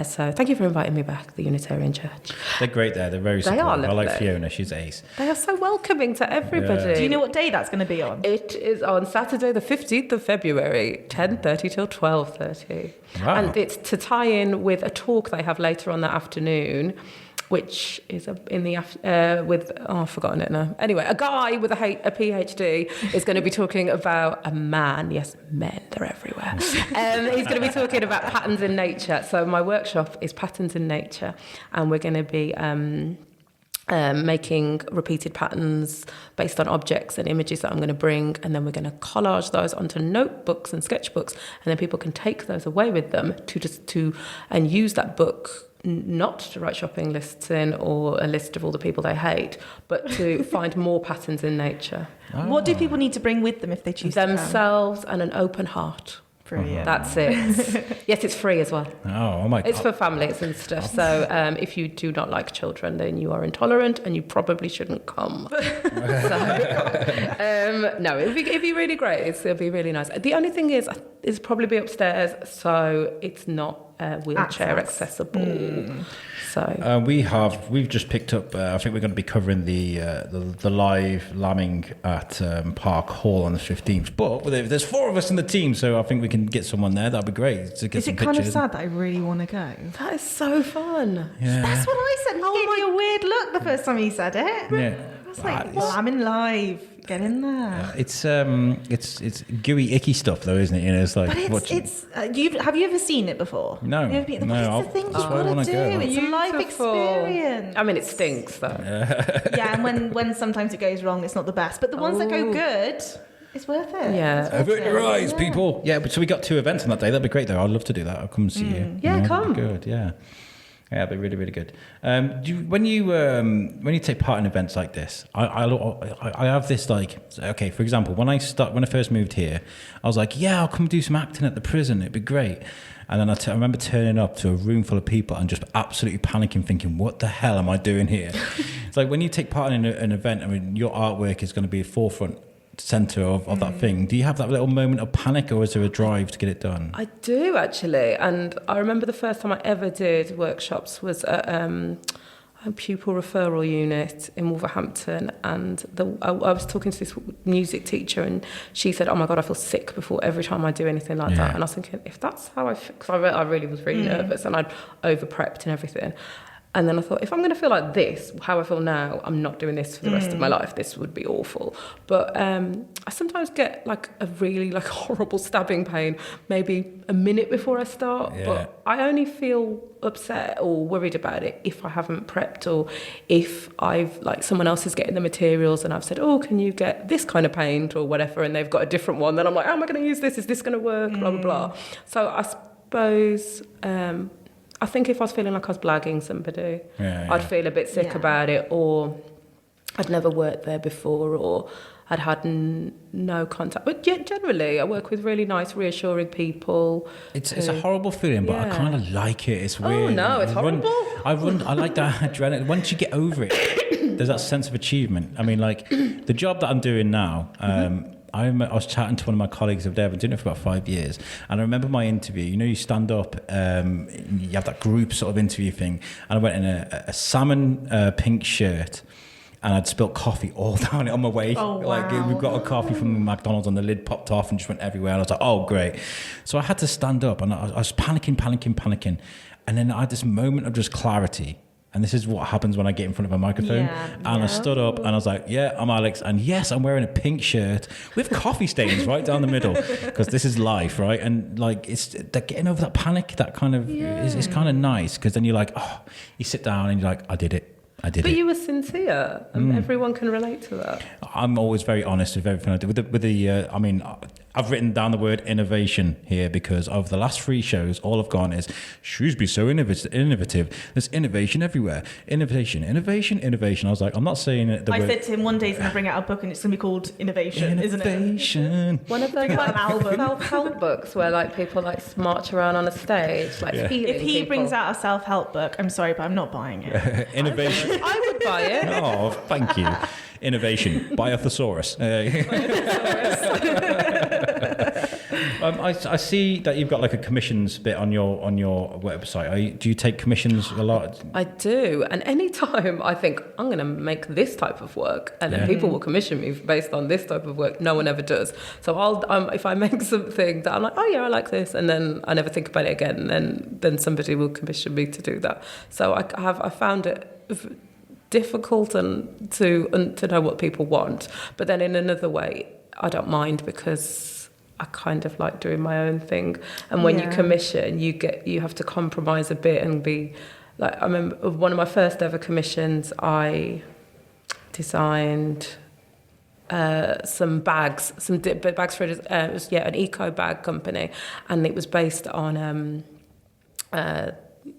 S3: So thank you for inviting me back, the Unitarian Church.
S1: They're great there. They're very supportive.
S3: are
S1: I like
S3: lovely.
S1: Fiona. She's ace.
S3: They are so welcoming to everybody.
S1: Yeah.
S2: Do you know what day that's going to be on?
S3: It is on Saturday, the 15th of February, 10:30 till 12:30.
S1: Wow.
S3: And it's to tie in with a talk they have later on that afternoon, which is I've forgotten it now. Anyway, a guy with a PhD is going to be talking about a man. Yes, men, they're everywhere. He's going to be talking about patterns in nature. So my workshop is patterns in nature, and we're going to be making repeated patterns based on objects and images that I'm going to bring, and then we're going to collage those onto notebooks and sketchbooks, and then people can take those away with them and use that book not to write shopping lists in or a list of all the people they hate, but to find more patterns in nature.
S1: Oh.
S2: What do people need to bring with them if they choose
S3: Themselves and an open heart.
S2: Brilliant.
S3: That's it. Yes, it's free as well.
S1: Oh my God.
S3: It's for families and stuff. So if you do not like children, then you are intolerant and you probably shouldn't come. No, it'd be really great. It'll be really nice. The only thing is probably be upstairs, so it's not wheelchair accessible. So
S1: we've just picked up. I think we're going to be covering the live lambing at Park Hall on the 15th. But there's 4 of us in the team, so I think we can get someone there. That'd be great to get
S2: Is
S1: some
S2: it kind of
S1: pictures.
S2: sad that I really want to go?
S3: that is so fun.
S1: Yeah.
S2: That's what I said. He gave me a weird look the first time he said it.
S1: Yeah.
S2: I was like, lambing live. Get in there.
S1: It's gooey, icky stuff, though, isn't it? You know, it's like.
S2: But have you ever seen it before?
S1: No.
S2: Have you ever been,
S1: No,
S2: It's the thing you've
S1: that's why I
S2: got
S1: wanna
S2: to do.
S1: go.
S2: It's a life
S3: Beautiful.
S2: experience.
S3: I mean, it stinks though.
S2: Yeah, and when sometimes it goes wrong, it's not the best. But the ones that go good, it's worth it.
S3: Yeah.
S1: Avert your eyes, people. Yeah, but so we got 2 events on that day. That'd be great, though. I'd love to do that. I'll come and see you.
S3: Yeah,
S1: That'd
S3: come.
S1: be good. Yeah. Yeah, it'd be really, really good. When you take part in events like this, I have this like, okay, for example, when I first moved here, I was like, yeah, I'll come do some acting at the prison. It'd be great. And then I remember turning up to a room full of people and just absolutely panicking, thinking, what the hell am I doing here? It's like when you take part in an event, I mean, your artwork is going to be a forefront center of that thing. Do you have that little moment of panic, or is there a drive to get it done?
S3: I do actually, and I remember the first time I ever did workshops was at a pupil referral unit in Wolverhampton, and I was talking to this music teacher, and she said, "Oh my God, I feel sick before every time I do anything like that." And I was thinking, if that's how because I really was really nervous, and I'd over prepped and everything. And then I thought, if I'm going to feel like this, how I feel now, I'm not doing this for the rest of my life. This would be awful. But I sometimes get like a really like horrible stabbing pain, maybe a minute before I start.
S1: Yeah.
S3: But I only feel upset or worried about it if I haven't prepped, or if I've like someone else is getting the materials and I've said, oh, can you get this kind of paint or whatever, and they've got a different one. Then I'm like, how am I going to use this? Is this going to work? Blah, blah, blah. So I suppose... I think if I was feeling like I was blagging somebody, I'd feel a bit sick about it, or I'd never worked there before, or I'd had no contact. But generally, I work with really nice, reassuring people.
S1: It's a horrible feeling, but I kind of like it. It's weird.
S3: Oh, no, it's horrible.
S1: I like that adrenaline. Once you get over it, there's that sense of achievement. I mean, like, the job that I'm doing now... I was chatting to one of my colleagues over there. I've been doing it for about 5 years. And I remember my interview. You know, you stand up, you have that group sort of interview thing. And I went in a salmon pink shirt, and I'd spilt coffee all down it on my way.
S2: Oh, wow.
S1: Like, we got a coffee from McDonald's and the lid popped off and just went everywhere. And I was like, oh, great. So I had to stand up, and I was panicking. And then I had this moment of just clarity. And this is what happens when I get in front of a microphone. And I stood up and I was like, yeah, I'm Alex. And yes, I'm wearing a pink shirt with coffee stains right down the middle, because this is life, right? And like, it's that getting over that panic, that kind of is kind of nice, because then you're like, oh, you sit down and you're like, I did it. But
S3: you were sincere, and everyone can relate to that.
S1: I'm always very honest with everything I do. With the I mean, I've written down the word innovation here, because of the last 3 shows, all I've gone is, Shrewsbury's so innovative. There's innovation everywhere. Innovation. I was like, I'm not saying it.
S2: I said to him, one day he's going to bring out a book and it's going to be called Innovation, isn't it?
S3: One of those like self-help books where like people like march around on a stage, like healing
S2: If he
S3: people.
S2: brings out a self-help book, I'm sorry, but I'm not buying it.
S1: Innovation.
S3: I would buy it.
S1: Oh, thank you. Innovation by a thesaurus. I see that you've got like a commissions bit on your website. Do you take commissions a lot?
S3: I do, and any time I think I'm going to make this type of work, and then people will commission me based on this type of work. No one ever does. So I'll if I make something that I'm like, oh yeah, I like this, and then I never think about it again, and then somebody will commission me to do that. So I found it difficult and to know what people want, but then in another way, I don't mind, because I kind of like doing my own thing. And when you commission, you have to compromise a bit and be like, I remember one of my first ever commissions, I designed some bags, bags for it was an eco bag company, and it was based on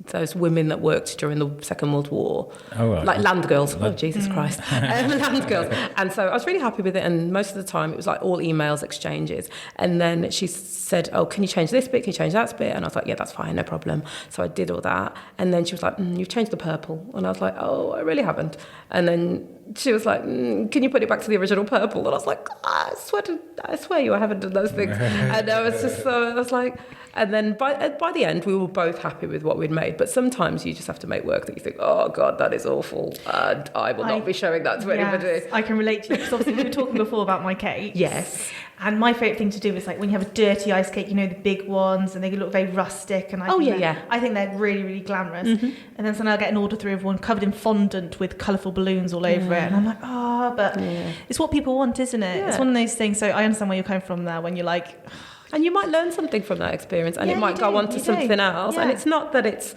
S3: those women that worked during the Second World War, like land girls. Oh, Jesus Christ, land girls. And so I was really happy with it. And most of the time, it was like all emails exchanges. And then she said, "Oh, can you change this bit? Can you change that bit?" And I was like, "Yeah, that's fine, no problem." So I did all that. And then she was like, "You've changed the purple." And I was like, "Oh, I really haven't." And then she was like, "Can you put it back to the original purple?" And I was like, "I swear you, I haven't done those things." And I was like. And then by the end, we were both happy with what we'd made. But sometimes you just have to make work that you think, oh, God, that is awful. And I will not be showing that to anybody. I
S2: can relate to you, because obviously we were talking before about my cakes.
S3: Yes.
S2: And my favourite thing to do is like when you have a dirty ice cake, you know, the big ones, and they look very rustic. And I think they're really, really glamorous. Mm-hmm. And then suddenly I'll get an order through of one covered in fondant with colourful balloons all over it. And I'm like, but it's what people want, isn't it? Yeah. It's one of those things. So I understand where you're coming from there, when you're like...
S3: And you might learn something from that experience, and it might go on to something else. Yeah. And it's not that it's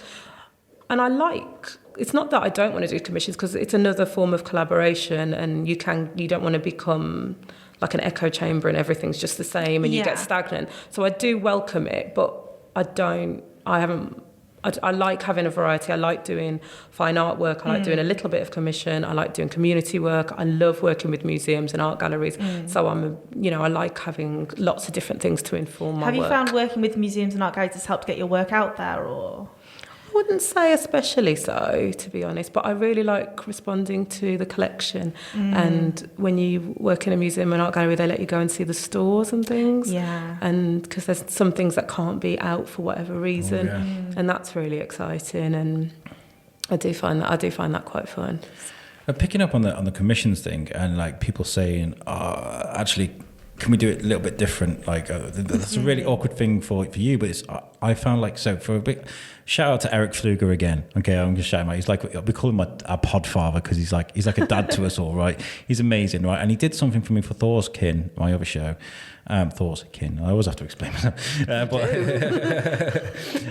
S3: not that I don't want to do commissions, because it's another form of collaboration, and you don't want to become like an echo chamber and everything's just the same and you get stagnant. So I do welcome it, but I like having a variety. I like doing fine artwork. I like doing a little bit of commission. I like doing community work. I love working with museums and art galleries. So I like having lots of different things to inform my work.
S2: Have you found working with museums and art galleries has helped get your work out there, or?
S3: I wouldn't say especially so, to be honest, but I really like responding to the collection. And when you work in a museum and art gallery, they let you go and see the stores and things. Yeah. And because there's some things that can't be out for whatever reason, and that's really exciting. And I do find that quite fun.
S1: Picking up on the commissions thing, and like people saying, actually, can we do it a little bit different? Like that's a really awkward thing for you, but it's I found like, so for a bit, shout out to Eric Fluger again. Okay, I'm just shouting him out. He's like, we call him our pod father because he's like a dad to us all, right? He's amazing, right? And he did something for me for Thor's Kin, my other show. Thor's Kin. I always have to explain myself.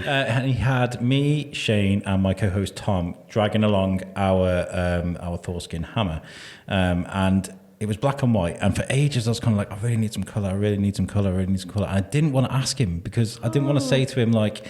S1: And he had me, Shane, and my co-host Tom dragging along our Thor's Kin hammer, and it was black and white, and for ages I was kind of like, I really need some colour, and I didn't want to ask him because I didn't want to say to him like,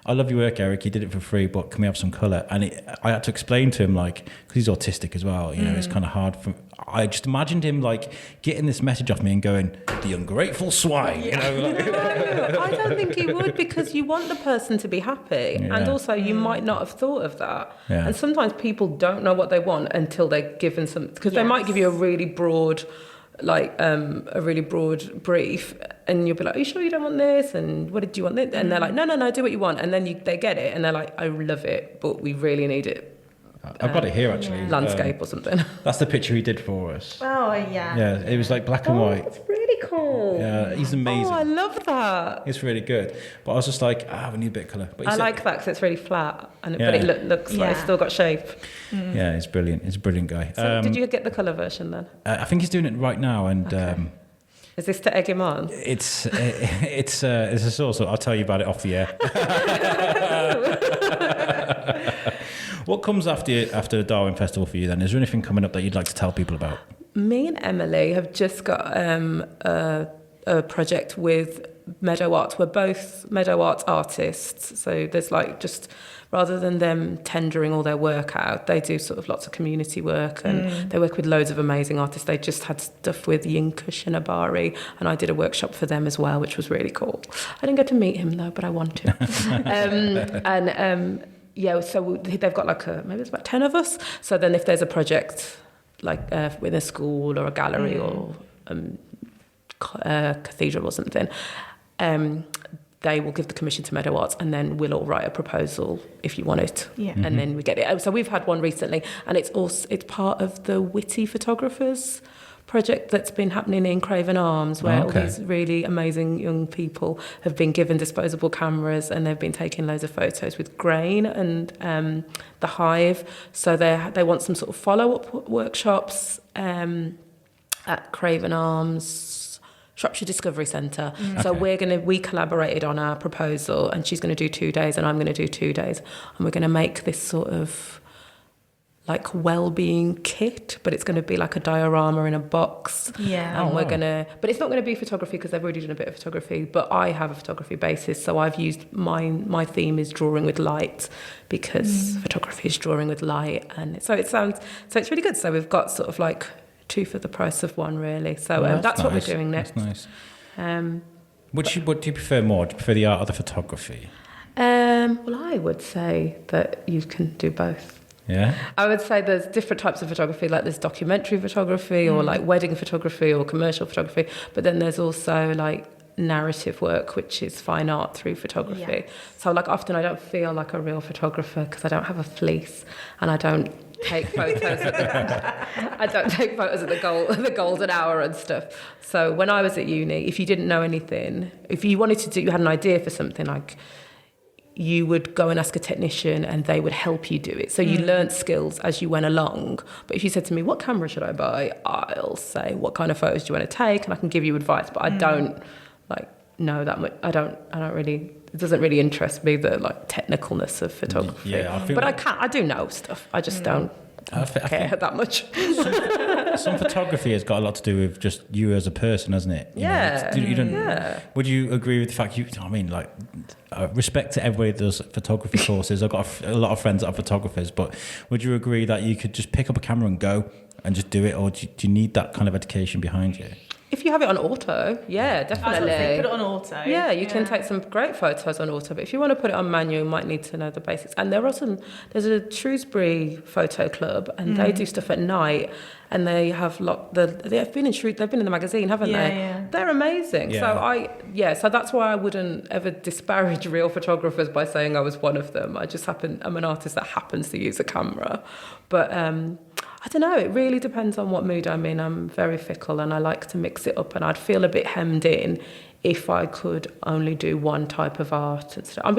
S1: I love your work, Eric, you did it for free, but can we have some colour? And I had to explain to him, like, because he's autistic as well, you know, it's kind of hard for, I just imagined him like getting this message off me and going, the ungrateful swine, you know? Like,
S3: No, I don't think he would, because you want the person to be happy.
S1: Yeah.
S3: And also you might not have thought of that.
S1: Yeah.
S3: And sometimes people don't know what they want until they're given some, because they might give you a really broad, brief, and you'll be like, are you sure you don't want this? And what did you want this? And they're like, no, do what you want. And then they get it and they're like, I love it, but we really need it.
S1: I've got it here actually.
S3: Landscape or something.
S1: That's the picture he did for us.
S2: Oh, yeah.
S1: Yeah, it was like black and white.
S3: That's really cool.
S1: Yeah, he's amazing.
S3: Oh, I love that.
S1: It's really good. But I was just like, we need a bit of colour. But
S3: I like that because it's really flat, but
S1: Yeah.
S3: it looks like it's still got shape.
S1: Yeah, it's brilliant. He's a brilliant guy.
S3: So did you get the colour version then?
S1: I think he's doing it right now, and
S3: Is this to egg him on?
S1: it's a source. I'll tell you about it off the air. What comes after the Darwin Festival for you then? Is there anything coming up that you'd like to tell people about?
S3: Me and Emily have just got a project with Meadow Arts. We're both Meadow Arts artists, so there's like just, rather than them tendering all their work out, they do sort of lots of community work, and they work with loads of amazing artists. They just had stuff with Yinka Shinabari, and I did a workshop for them as well, which was really cool. I didn't get to meet him though, but I want to. So they've got like maybe it's about 10 of us. So then if there's a project like with a school or a gallery or cathedral or something, they will give the commission to Meadow Arts, and then we'll all write a proposal if you want it. Yeah. And then we get it. So we've had one recently, and it's part of the Witty Photographers project that's been happening in Craven Arms, where all these really amazing young people have been given disposable cameras, and they've been taking loads of photos with Grain and the Hive. So they want some sort of follow-up workshops at Craven Arms, Shropshire Discovery Centre. So we collaborated on our proposal, and she's going to do 2 days and I'm going to do 2 days, and we're going to make this sort of like well-being kit, but it's going to be like a diorama in a box.
S2: Yeah.
S3: And but it's not going to be photography because they've already done a bit of photography, but I have a photography basis, so I've used my theme is drawing with light, because photography is drawing with light, and so it's really good. So we've got sort of like two for the price of one, really. So that's what we're doing next.
S1: That's nice. What do you prefer more? Do you prefer the art or the photography?
S3: Well, I would say that you can do both.
S1: Yeah.
S3: I would say there's different types of photography, like there's documentary photography or like wedding photography or commercial photography, but then there's also like narrative work, which is fine art through photography. Yeah. So like often I don't feel like a real photographer because I don't have a fleece, and I don't take photos at the golden hour and stuff. So when I was at uni, if you didn't know anything, if you wanted to do, you had an idea for something, like you would go and ask a technician and they would help you do it. So you learnt skills as you went along. But if you said to me, what camera should I buy? I'll say, what kind of photos do you want to take? And I can give you advice, but I don't know that much. I don't really, it doesn't really interest me, the like technicalness of photography. Yeah, but I do know stuff. I just don't care that much.
S1: Some photography has got a lot to do with just you as a person, hasn't it? Would you agree with the fact respect to everybody that does photography courses. I've got a lot of friends that are photographers, but would you agree that you could just pick up a camera and go and just do it, or do you need that kind of education behind you?
S3: If you have it on auto, yeah, definitely.
S2: Put it on auto.
S3: Yeah, you can take some great photos on auto, but if you want to put it on manual, you might need to know the basics. And there's a Shrewsbury photo club, and they do stuff at night, and they have they've been in the magazine, haven't they? Yeah. They're amazing. Yeah. So that's why I wouldn't ever disparage real photographers by saying I was one of them. I'm an artist that happens to use a camera, but I I don't know, it really depends on what mood I'm in. I'm very fickle and I like to mix it up, and I'd feel a bit hemmed in if I could only do one type of art and stuff. I'm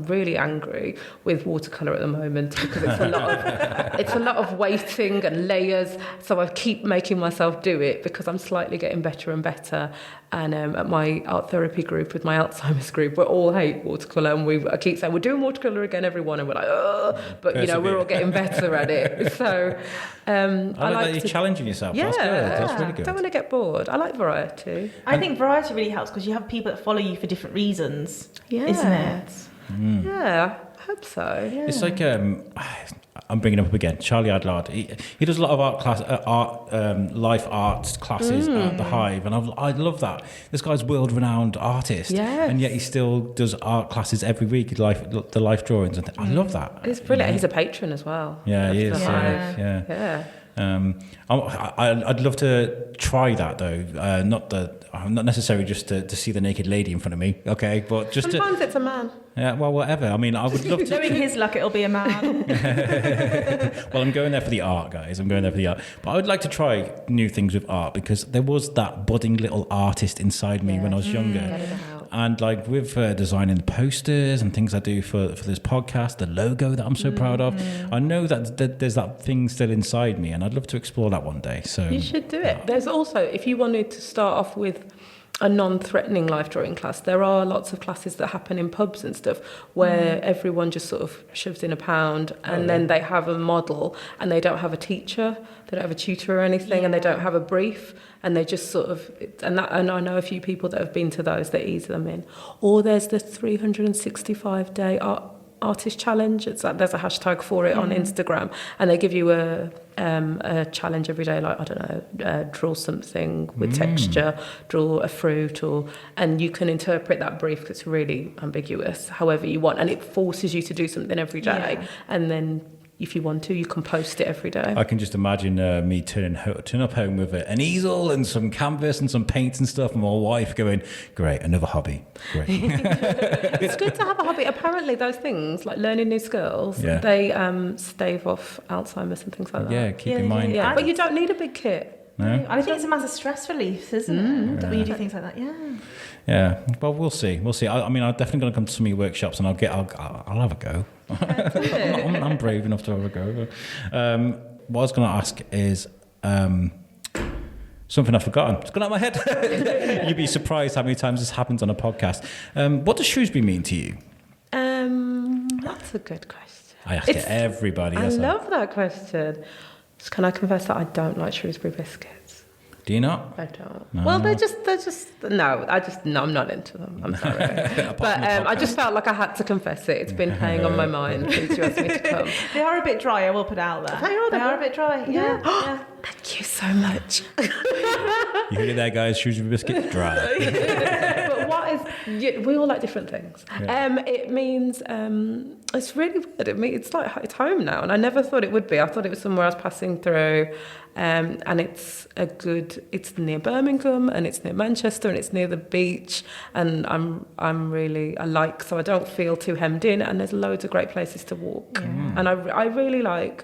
S3: really angry with watercolour at the moment because it's a lot of weighting and layers, so I keep making myself do it because I'm slightly getting better and better. And at my art therapy group with my Alzheimer's group, we all hate watercolour, and I keep saying we're doing watercolour again, everyone, and we're like, oh, but we're all getting better at it. So
S1: I like that you're challenging yourself.
S3: Yeah,
S1: that's good. That's really good.
S3: Don't want to get bored. I like variety.
S2: I think variety really helps because you have people that follow you for different reasons, isn't it?
S3: Yeah, I hope so. Yeah.
S1: It's like I'm bringing up again Charlie Adlard. He does a lot of life arts classes at the Hive, and I love that. This guy's world-renowned artist, and yet he still does art classes every week. The life drawings, and I love that.
S3: It's brilliant. He's a patron as well.
S1: Yeah, he is. Yeah. I'd love to try that though. Not necessarily just to see the naked lady in front of me, okay? But just
S3: sometimes it's a man.
S1: Yeah, well, whatever. I mean, I would love to.
S2: Knowing his luck, it'll be a man.
S1: Well, I'm going there for the art, guys. I'm going there for the art. But I would like to try new things with art because there was that budding little artist inside me when I was younger. And like with designing the posters and things I do for this podcast, the logo that I'm so proud of, I know that there's that thing still inside me, and I'd love to explore that one day. So
S3: you should do it. There's also, if you wanted to start off with a non-threatening life drawing class, there are lots of classes that happen in pubs and stuff where everyone just sort of shoves in £1 and then they have a model and they don't have a teacher, they don't have a tutor or anything, and they don't have a brief, and they just sort of, and I know a few people that have been to those that ease them in. Or there's the 365-day artist challenge. There's a hashtag for it on Instagram, and they give you a challenge every day, like, I don't know, draw something with texture, draw a fruit, and you can interpret that brief because it's really ambiguous however you want, and it forces you to do something every day, and then if you want to, you can post it every day. I
S1: can just imagine me turning up home with an easel and some canvas and some paints and stuff, and my wife going, great, another hobby. Great.
S3: It's good to have a hobby. Apparently those things, like learning new skills, they stave off Alzheimer's and things like that.
S1: Yeah, keep in mind.
S3: Yeah, but you don't need a big kit.
S1: No?
S2: I think it's a massive stress relief, isn't it? When you do things like that,
S1: Yeah, well, we'll see. I mean, I'm definitely going to come to some of your workshops, and I'll have a go. I'm brave enough to have a go. What I was going to ask is something I've forgotten. It's gone out of my head. You'd be surprised how many times this happens on a podcast. What does Shrewsbury mean to you?
S3: That's a good question.
S1: I ask it everybody.
S3: I love that question. Can I confess that I don't like Shrewsbury biscuits?
S1: Do you not?
S3: I don't. No. Well, I'm not into them. I'm sorry. But I just felt like I had to confess it. It's been playing on my mind since you asked me to come.
S2: They are a bit dry, I will put out there. They are a bit dry, yeah.
S3: Thank you so much.
S1: You heard it there, guys. Shrewsbury biscuits, dry.
S3: But what is... we all like different things. Yeah. It means... it's really weird. It's like it's home now, and I never thought it would be. I thought it was somewhere I was passing through, and it's near Birmingham, and it's near Manchester, and it's near the beach, and so I don't feel too hemmed in, and there's loads of great places to walk, and I really like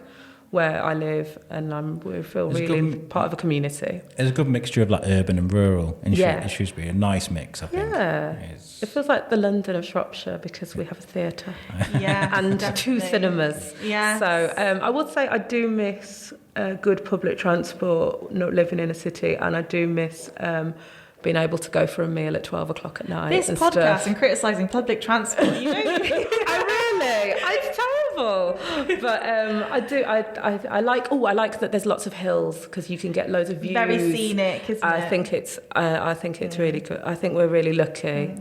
S3: where I live, and we feel really part of a community.
S1: There's a good mixture of like urban and rural in Shrewsbury. A nice mix, I think.
S3: Yeah, it feels like the London of Shropshire because we have a theatre, and definitely. 2 cinemas.
S2: Yeah.
S3: So I would say I do miss good public transport, not living in a city, and I do miss being able to go for a meal at 12 o'clock at night.
S2: This podcast and criticising public transport,
S3: It's terrible. But I like that there's lots of hills because you can get loads of views.
S2: Very scenic, isn't it?
S3: I think it's really good. I think we're really lucky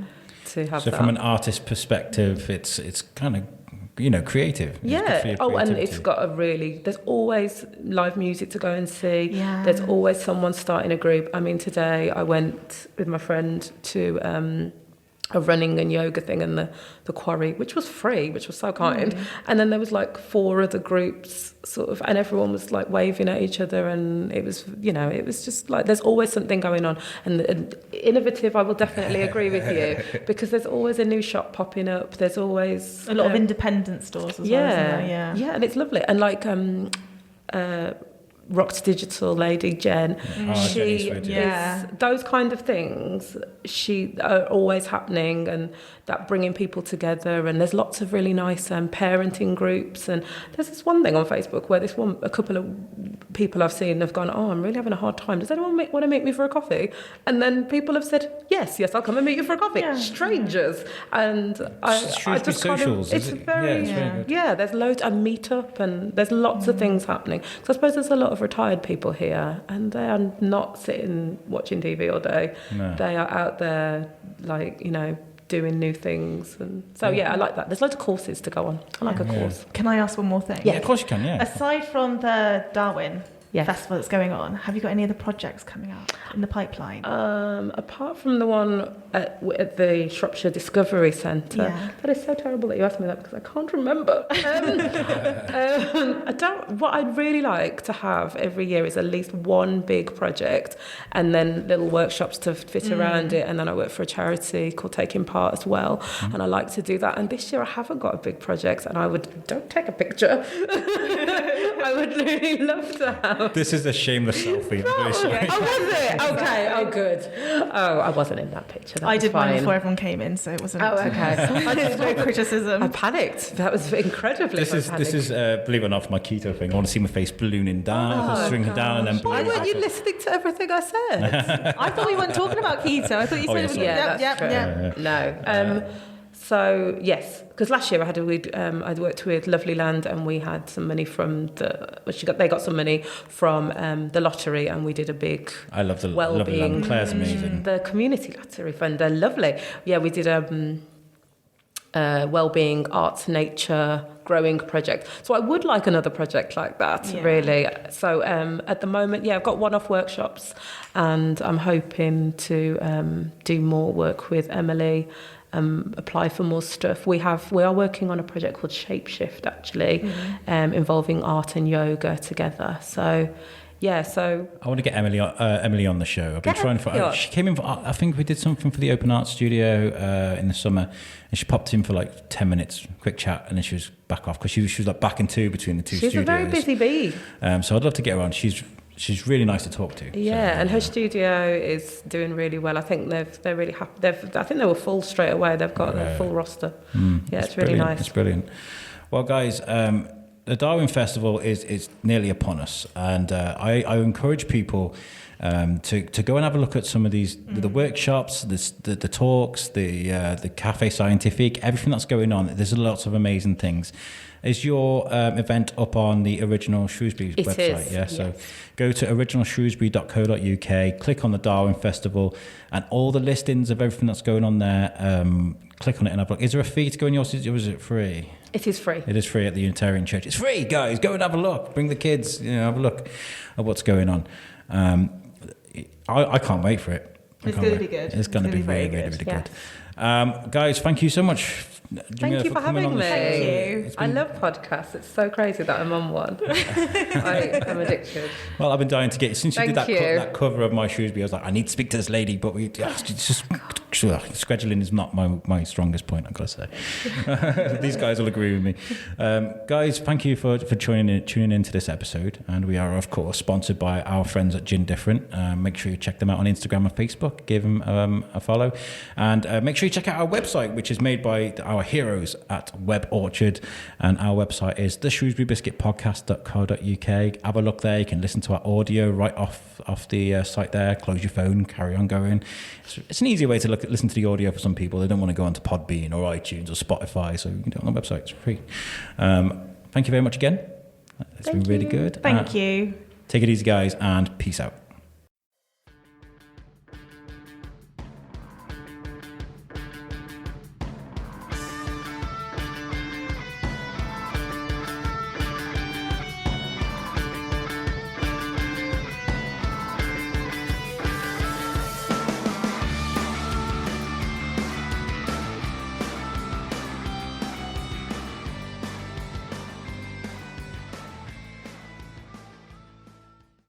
S3: to have that.
S1: So from an artist perspective, it's kind of, creative.
S3: Yeah. And it's got there's always live music to go and see. Yeah. There's always someone starting a group. I mean, today I went with my friend to a running and yoga thing in the quarry, which was free, which was so kind. And then there was like 4 other groups sort of, and everyone was like waving at each other, and it was just like there's always something going on. And innovative, I will definitely agree with you, because there's always a new shop popping up. There's always
S2: a lot of independent stores as well, isn't there?
S3: Yeah, and it's lovely. And like Rocks Digital lady Jen.
S1: Jenny's good,
S2: yeah.
S3: Those kind of things she are always happening, and that bringing people together. And there's lots of really nice parenting groups. And there's this one thing on Facebook where a couple of people I've seen have gone, oh, I'm really having a hard time. Does anyone want to meet me for a coffee? And then people have said, yes, I'll come and meet you for a coffee.
S2: Yeah.
S3: Strangers. And I just
S1: socials,
S3: kind of, it's very
S1: good.
S3: yeah, there's loads, a meetup, and there's lots of things happening. So I suppose there's a lot of retired people here, and they are not sitting watching TV all day.
S1: No.
S3: They are out there, like, doing new things. And so, I like that. There's loads of courses to go on. I like a course.
S2: Can I ask one more thing?
S1: Yeah, of course you can, yeah.
S2: Aside from the Darwin
S3: Yes.
S2: Festival that's going on, have you got any other projects coming up in the pipeline?
S3: Apart from the one at the Shropshire Discovery Centre, that is so terrible that you asked me that because I can't remember. What I'd really like to have every year is at least one big project, and then little workshops to fit around it. And then I work for a charity called Taking Part as well, and I like to do that. And this year I haven't got a big project, and don't take a picture. I would really love to have.
S1: This is a shameless selfie. I'm very sorry.
S3: Oh, was it? Okay. Oh, good. Oh, I wasn't in that picture.
S2: I did mine before everyone came in, so it wasn't.
S3: Oh, okay.
S2: I did no criticism.
S3: I panicked. That was incredibly.
S1: This is believe it or not, my keto thing. I want to see my face ballooning down, shrinking down, and then
S3: Why
S1: ballooning
S3: weren't you
S1: back up.
S3: listening to everything I said?
S2: I thought we weren't talking about keto. I thought you said it was.
S1: yes,
S2: Yep.
S3: No. So yes, because last year I'd worked with Lovely Land, and we had some money from they got some money from the lottery, and we did a big.
S1: I love the
S3: well-being.
S1: Lovely Land. Claire's amazing.
S3: The community lottery fund, they're lovely. Yeah, we did well-being, arts, nature, growing project. So I would like another project like that, really. So at the moment, I've got one-off workshops, and I'm hoping to do more work with Emily. Apply for more stuff. We are working on a project called Shapeshift, actually, involving art and yoga together. So
S1: I want to get Emily on the show. I've been trying to. She came in. I think we did something for the Open Art Studio in the summer, and she popped in for like 10 minutes, quick chat, and then she was back off because she was like back and two between the two studios.
S3: She's a very busy bee.
S1: So I'd love to get her on. She's really nice to talk to.
S3: Yeah, and her studio is doing really well. I think they're really happy. I think they were full straight away. They've got a full roster. It's really nice.
S1: It's brilliant. Well, guys, the Darwin Festival is nearly upon us, and I encourage people to go and have a look at some of these the workshops, the talks, the Cafe Scientific, everything that's going on. There's lots of amazing things. Is your event up on the Original Shrewsbury website?
S3: Is,
S1: yeah. So go to originalshrewsbury.co.uk, click on the Darwin Festival, and all the listings of everything that's going on there. Click on it and have a look. Is there a fee to go in yours, or is it free?
S3: It is free.
S1: It is free at the Unitarian Church. It's free, guys. Go and have a look. Bring the kids. Have a look at what's going on. I can't wait for it.
S2: It's going to be good.
S1: It's going to be really, really, really good. Guys, thank you so much. Jamila,
S3: Thank you for having me.
S2: Thank you.
S3: I love podcasts. It's so crazy that I'm on one. I'm addicted.
S1: Well, I've been dying to get since you did
S3: Thank you.
S1: that cover of my Shrewsbury. I was like, I need to speak to this lady, but scheduling is not my strongest point, I've got to say. These guys will agree with me. Guys, thank you for tuning into this episode, and we are of course sponsored by our friends at Gin Different. Make sure you check them out on Instagram and Facebook. Give them a follow, and make sure you check out our website, which is made by our heroes at Web Orchard, and our website is theshrewsburybiscuitpodcast.co.uk. Have a look there. You can listen to our audio right off the site there. Close your phone, carry on going. It's an easy way to listen to the audio for some people. They don't want to go onto Podbean or iTunes or Spotify, so you can do it on the website. It's free. Thank you very much again. It's been really good.
S2: Thank you.
S1: Take it easy, guys, and peace out.